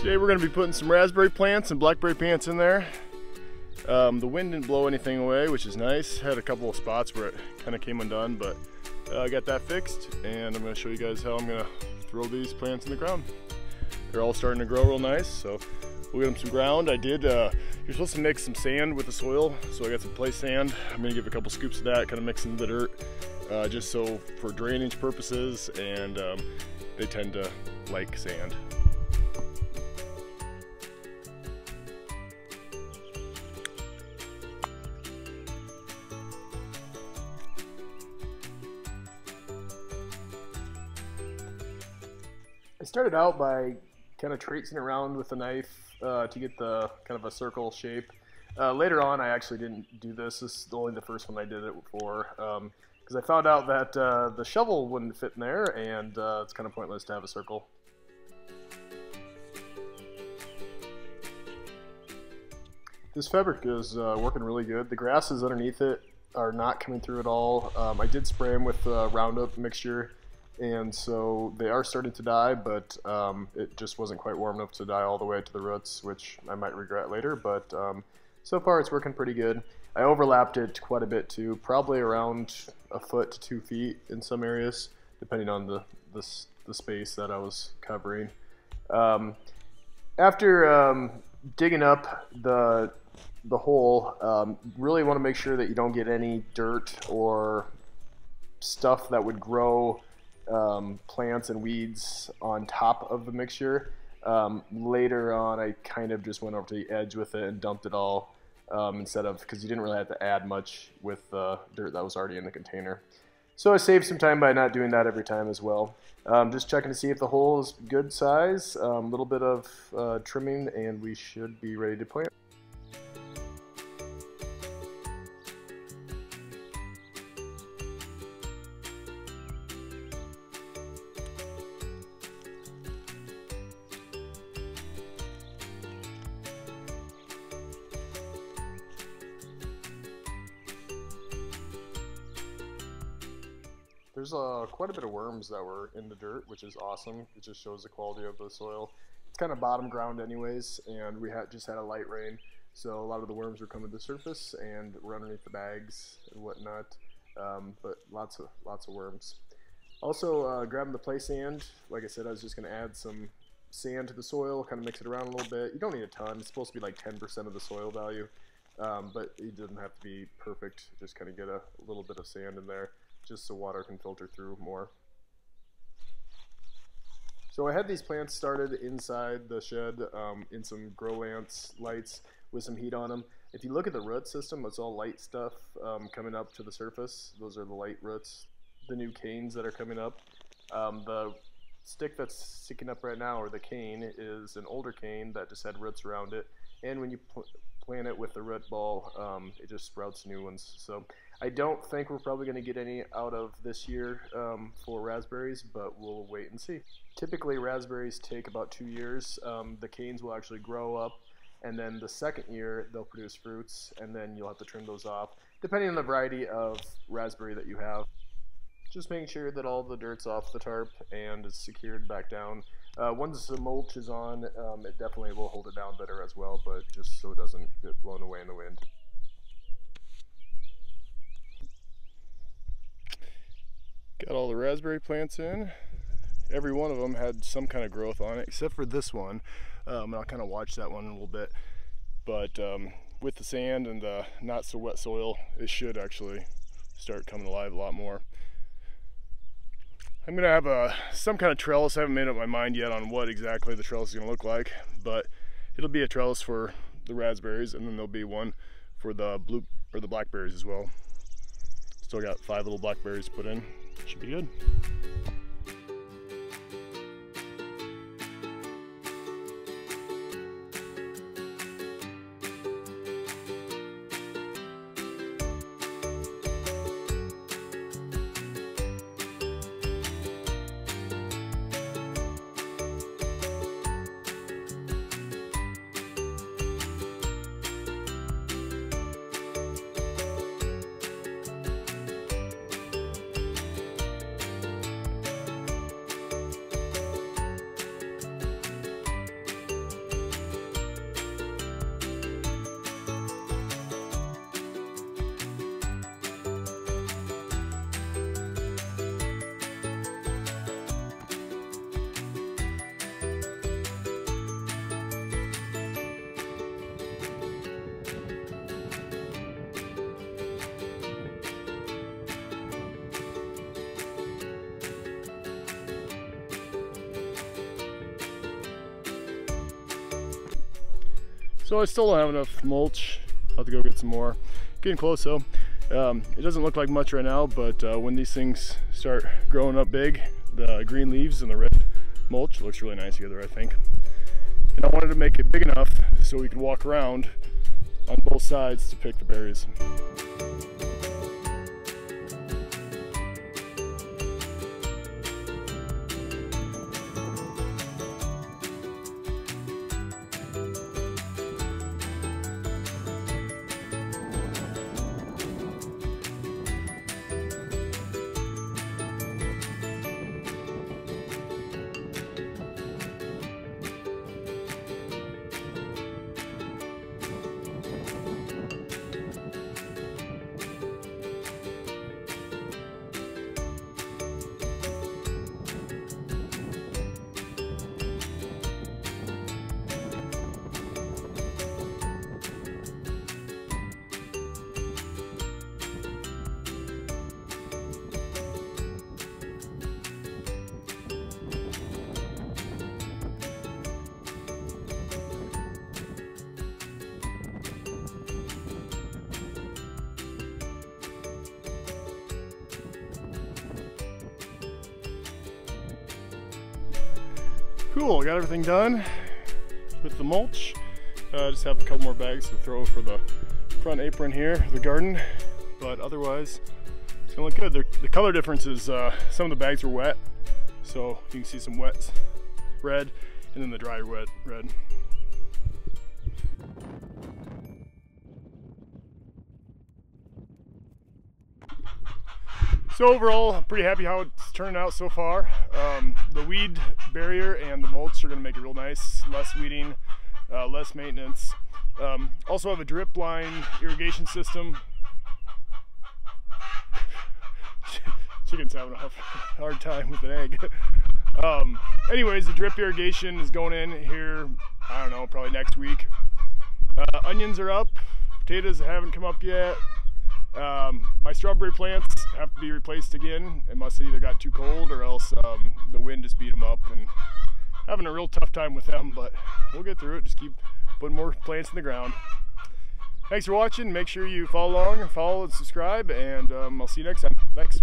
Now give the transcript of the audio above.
Today we're going to be putting some raspberry plants and blackberry plants in there. The wind didn't blow anything away, which is nice. Had a couple of spots where it kind of came undone, but I got that fixed, and I'm going to show you guys how I'm going to throw these plants in the ground. They're all starting to grow real nice, so we'll get them some ground. You're supposed to mix some sand with the soil, so I got some play sand. I'm going to give a couple scoops of that, kind of mix in the dirt, just so for drainage purposes, and they tend to like sand. I started out by kind of tracing around with a knife to get the kind of a circle shape. Later on, I actually didn't do this. This is only the first one I did it for, because I found out that the shovel wouldn't fit in there, and it's kind of pointless to have a circle. This fabric is working really good. The grasses underneath it are not coming through at all. I did spray them with Roundup mixture, and so they are starting to die, but it just wasn't quite warm enough to die all the way to the roots, which I might regret later, but so far it's working pretty good. I overlapped it quite a bit too, probably around a foot to 2 feet in some areas, depending on the space that I was covering. After digging up the hole, really want to make sure that you don't get any dirt or stuff that would grow plants and weeds on top of the mixture. Later on, I kind of just went over to the edge with it and dumped it all, instead of, because you didn't really have to add much with the dirt that was already in the container. So I saved some time by not doing that every time as well. Just checking to see if the hole is good size, a little bit of trimming, and we should be ready to plant. There's quite a bit of worms that were in the dirt, which is awesome. It just shows the quality of the soil. It's kind of bottom ground anyways, and we just had a light rain, so a lot of the worms were coming to the surface and were underneath the bags and whatnot, but lots of worms. Also, grabbing the play sand. Like I said, I was just going to add some sand to the soil, kind of mix it around a little bit. You don't need a ton. It's supposed to be like 10% of the soil value, but it doesn't have to be perfect. Just kind of get a little bit of sand in there, just so water can filter through more. So I had these plants started inside the shed in some grow lamps lights with some heat on them. If you look at the root system, it's all light stuff coming up to the surface. Those are the light roots, the new canes that are coming up. The stick that's sticking up right now, or the cane, is an older cane that just had roots around it, and when you plant it with the root ball, it just sprouts new ones. So I don't think we're probably going to get any out of this year for raspberries, but we'll wait and see. Typically raspberries take about 2 years. The canes will actually grow up, and then the second year they'll produce fruits, and then you'll have to trim those off, depending on the variety of raspberry that you have. Just making sure that all the dirt's off the tarp and it's secured back down. Once the mulch is on, it definitely will hold it down better as well, but just so it doesn't get blown away in the wind. Got all the raspberry plants in. Every one of them had some kind of growth on it, except for this one. And I'll kind of watch that one in a little bit. But with the sand and the not so wet soil, it should actually start coming alive a lot more. I'm gonna have some kind of trellis. I haven't made up my mind yet on what exactly the trellis is gonna look like, but it'll be a trellis for the raspberries, and then there'll be one for the blackberries as well. Still got 5 little blackberries put in. Should be good. So I still don't have enough mulch. I'll have to go get some more. Getting close though. It doesn't look like much right now, but when these things start growing up big, the green leaves and the red mulch looks really nice together, I think. And I wanted to make it big enough so we could walk around on both sides to pick the berries. Cool, got everything done with the mulch. Just have a couple more bags to throw for the front apron here, the garden. But otherwise, it's gonna look good. The color difference is some of the bags were wet, so you can see some wet red, and then the dry wet red. So overall, I'm pretty happy how it's turned out so far. The weed barrier and the mulch are going to make it real nice. Less weeding, less maintenance. Also have a drip line irrigation system. Chicken's having a hard time with an egg. Anyways, the drip irrigation is going in here, I don't know, probably next week. Onions are up. Potatoes haven't come up yet. My strawberry plants have to be replaced again. It must have either got too cold or else the wind just beat them up, and having a real tough time with them, but we'll get through it. Just keep putting more plants in the ground. Thanks for watching. Make sure you follow along, follow and subscribe, and I'll see you next time. Thanks.